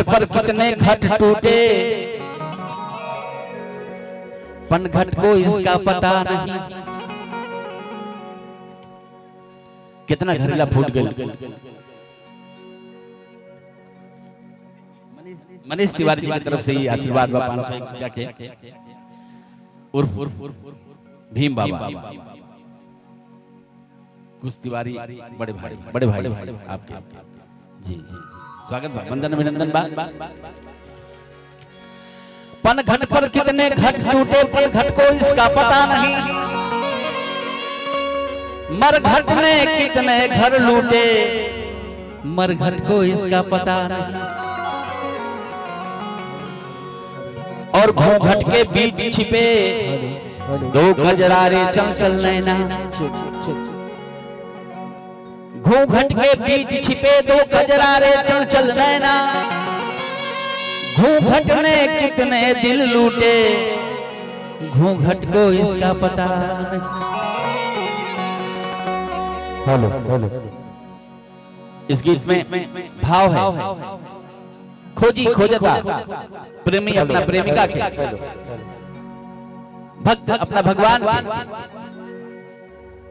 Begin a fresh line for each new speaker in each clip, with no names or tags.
पर कितने घट टूटे, पनघट को इसका पता नहीं। कितना घरेला फूट गया। मनीष तिवारी जी की तरफ से ही आशीर्वाद बा 501 रुपया के उर्फ भीम बाबा कुछ तिवारी बड़े भाई आपके जी स्वागत बा, वंदन अभिनंदन बा। पनघट पर कितने घट टूटे, पनघट को इसका पता नहीं। मरघट ने कितने घर लूटे, मरघट को इसका पता नहीं। और घूंघट के बीच छिपे दो कजरारे चंचल नैना, घूंघट के बीच छिपे दो कजरारे चंचल नैना। घूंघट ने कितने दिल लूटे, घूंघट को इसका पता नहीं। हेलो इस गीत में भाव है, खोजी खोजता प्रेमी अपना प्रेमिका के, भक्त अपना भगवान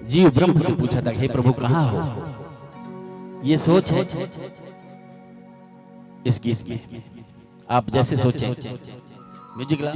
जीव ब्रह्म से पूछा था, हे प्रभु कहाँ हो। ये सोच है इस गीत में, आप जैसे सोचें। म्यूजिक ला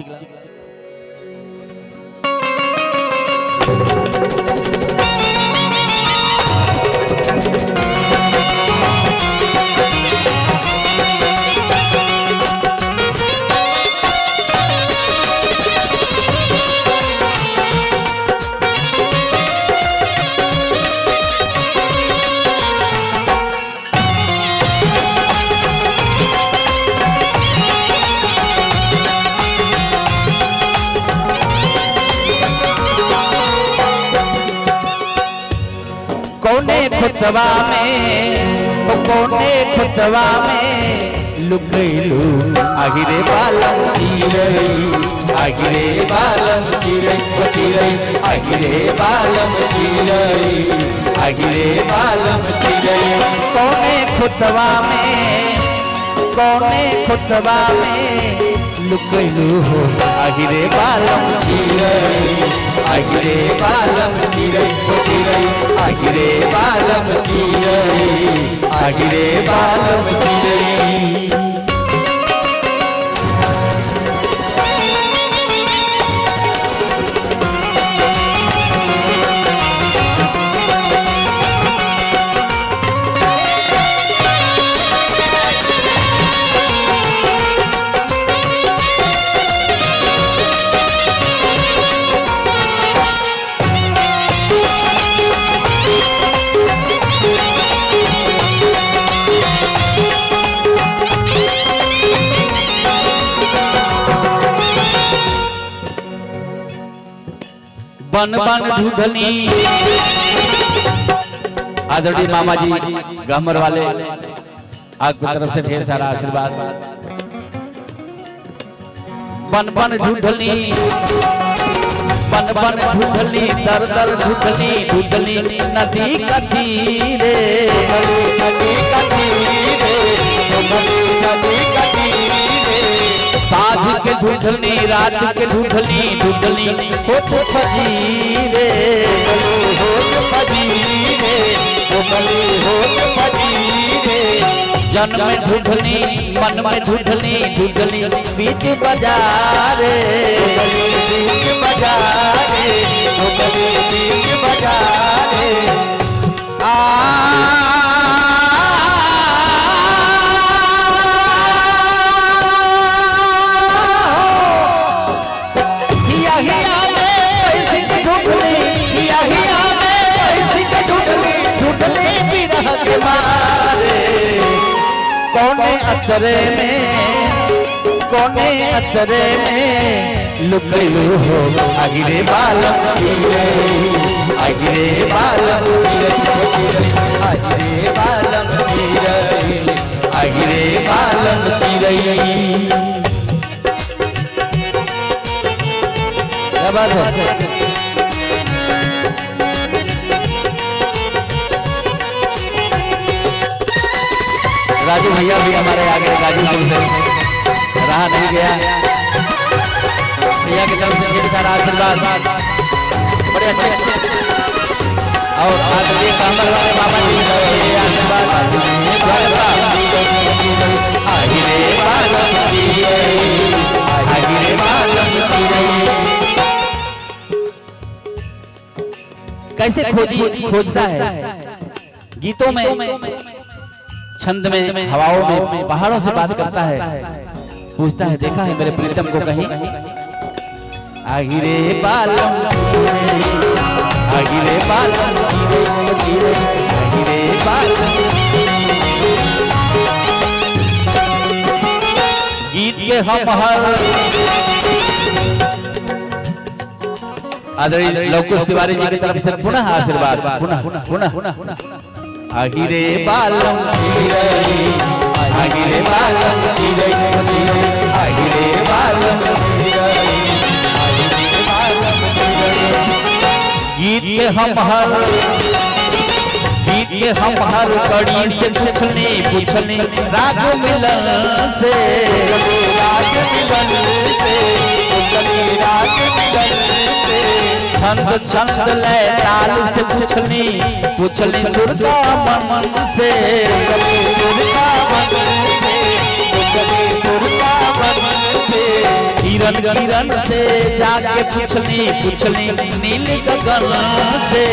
खुतवा में लुकैलू आगिरे बालम चिरई, आगिरे बालम चिरई चिरई, आगिरे बालम चिरई, आगिरे बालम चिरई। कोने खुतवा में लुकैलू हो, आगिरे बालम चिरई, आगिरे बालम चिरई चिरई, आगिरे बालम चिरई, आगिरे बालम चिरई। बन बन ढूंढनी आदरणीय मामा जी गहमर वाले, आपकी तरफ से ढेर सारा आशीर्वाद। बन बन ढूंढनी, बन बन ढूंढनी, दर दर ढूंढनी, ढूंढनी नदी का तीरे, नदी का तीरे, नदी का तीरे। साँझ के ढूंढनी, रात के ढूंढनी, ढूंढनी होठ फजीरे, होठ फजीरे, होठ फजीरे। जन में ढूंढनी, मन में ढूंढनी, ढूंढनी बीच बाजारे, बीच बाजारे, बीच बाजारे। कोने अतरे में लुकैलू हो, आगिरे बालम चिरई, आगिरे बालम चिरई, आगिरे बालम चिरई, आगिरे बालम चिरई। क्या बात है। राजू भैया भी हमारे आगे, गाजीपुर से कहा नहीं गया। भैया की तरफ से ढेर सारा आशीर्वाद बड़े अच्छे और आदरणीय कामर वाले बाबा जी की तरफ से आशीर्वाद आहिरे बालम कैसे खोजता है गीतों में, छंद में, हवाओं में, पहाड़ों से बात करता है, पूछता है देखा है मेरे प्रीतम को कहीं। आहिरे बालम आहिरे बालम आहिरे बालम। गीत के हम हर आदरणीय लवकुश तिवारी जी की तरफ से पुनः आशीर्वाद पुनः पुनः आहिरे बालम आहिरे बालम आहिरे बालम। गीत के हम हर कड़ी से पूछने राग मिलन से छंद ले ताल से पूछनी सुर का मन से किरण से जाके पूछनी नील गगन से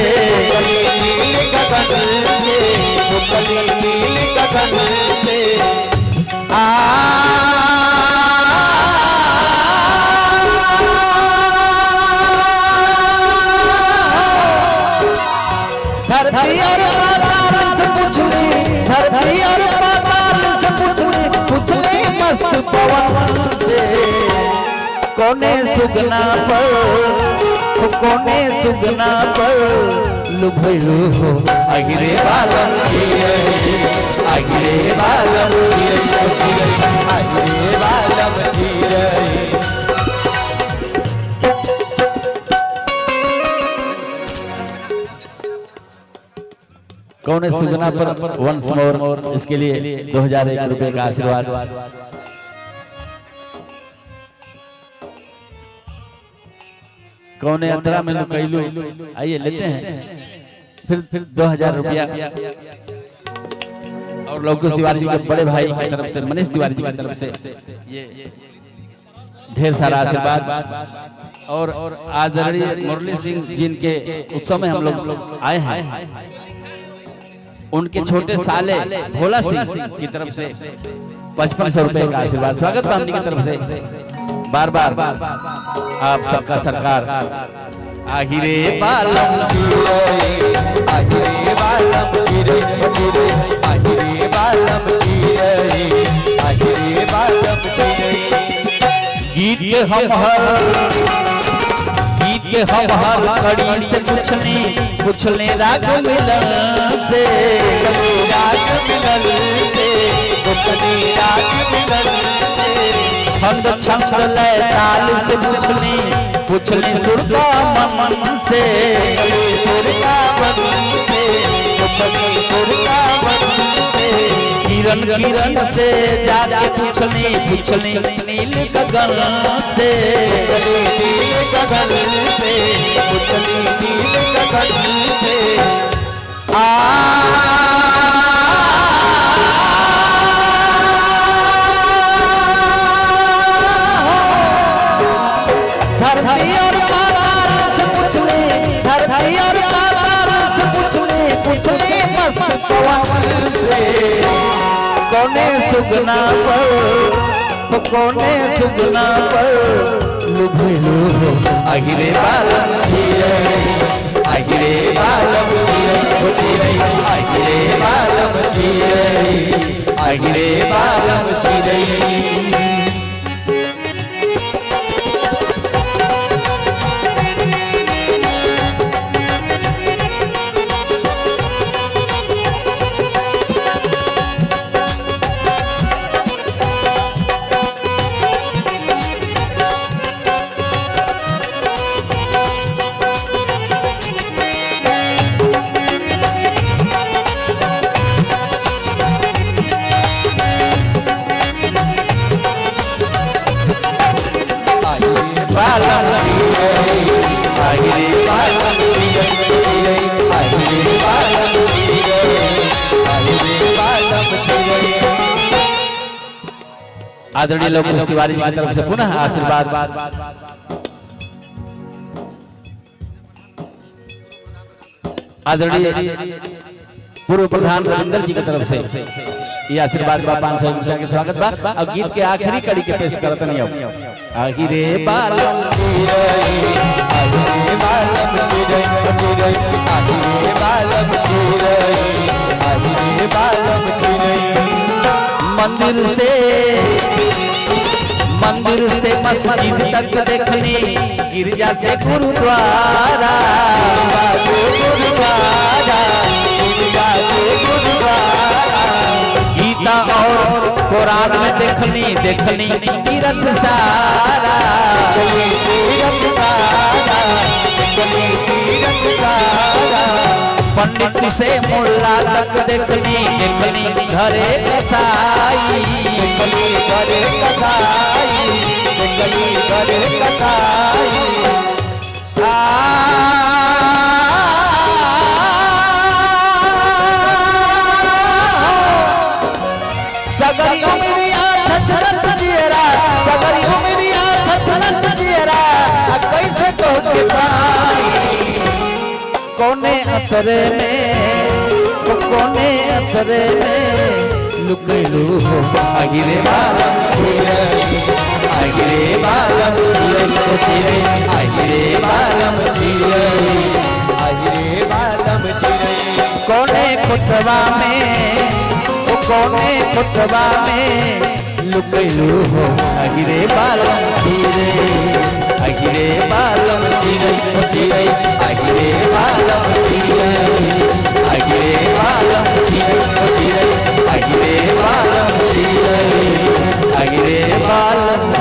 धरती और पाताल से पूछले मस्त पवन से कोने सुगना पर लुभयो हो आगिरे बालम आगिरे बालम आगिरे बालम कौन सुगना पर वंस मोर इसके लिए 2001 रुपए का आशीर्वाद। कौन अंतरा में लुकैलू आइए लेते हैं फिर 2000 रुपया और लवकुश तिवारी जी के बड़े भाई की तरफ से मनीष तिवारी जी की तरफ से ये ढेर सारा आशीर्वाद और आदरणीय मुरली सिंह जिनके उत्सव में हम लोग आए हैं उनके छोटे साले भोला सिंह की तरफ से 5500 रुपए का आशीर्वाद। स्वागत है की तरफ से बार बार आप सबका सरकार। आहिरे बालम आहिरे बालम आहिरे बालम आहिरे बालम। गीत के हम हर कड़ी से पूछने राग मिलन से छंद ले ताल से पूछने सुर का मन से किरण से जाके पूछने नील गगन से धरती और पाताल से पूछने मस्त पवन से कोने सुगना पर लुभयो आगिरे बालम आगिरे बालम आगिरे बालम आगिरे बालम आदरणीय लोग तिवारी जी की तरफ से पुनः आशीर्वाद। आदरणीय पूर्व प्रधान रविंदर जी की तरफ से ये आशीर्वाद बा 500 रुपया के स्वागत बा। अब गीत के आखिरी कड़ी के पेश करत नहीं हो आखिरे बालम चिरई आखिरे बालम चिरई चिरई आखिरे बालम चिरई आखिरे बालम चिरई। मंदिर से मस्जिद तक देखनी गिरजा से गुरुद्वारा गीता और कुरान में देखनी तीरथ सारा पंडित से मुल्ला तक देखनी घरे कसाई घरे कसाई सगरी उमरिया छछरत जियरा सगरी उमरिया छछरत जियरा कैसे तो के पाई कोने अतरे में लुकलू हो आगिरे बालम चिरई आगिरे बालम चिरई आगिरे बालम चिरई आगिरे बालम चिरई। कोने खुतवा में लुकलू हो आगिरे बालम चिरई आगिरे बालम चिरई चिरई आगिरे बालम चिरई आगिरे बालम चिरई चिरई आगिरे बालम चिरई आगिरे बालम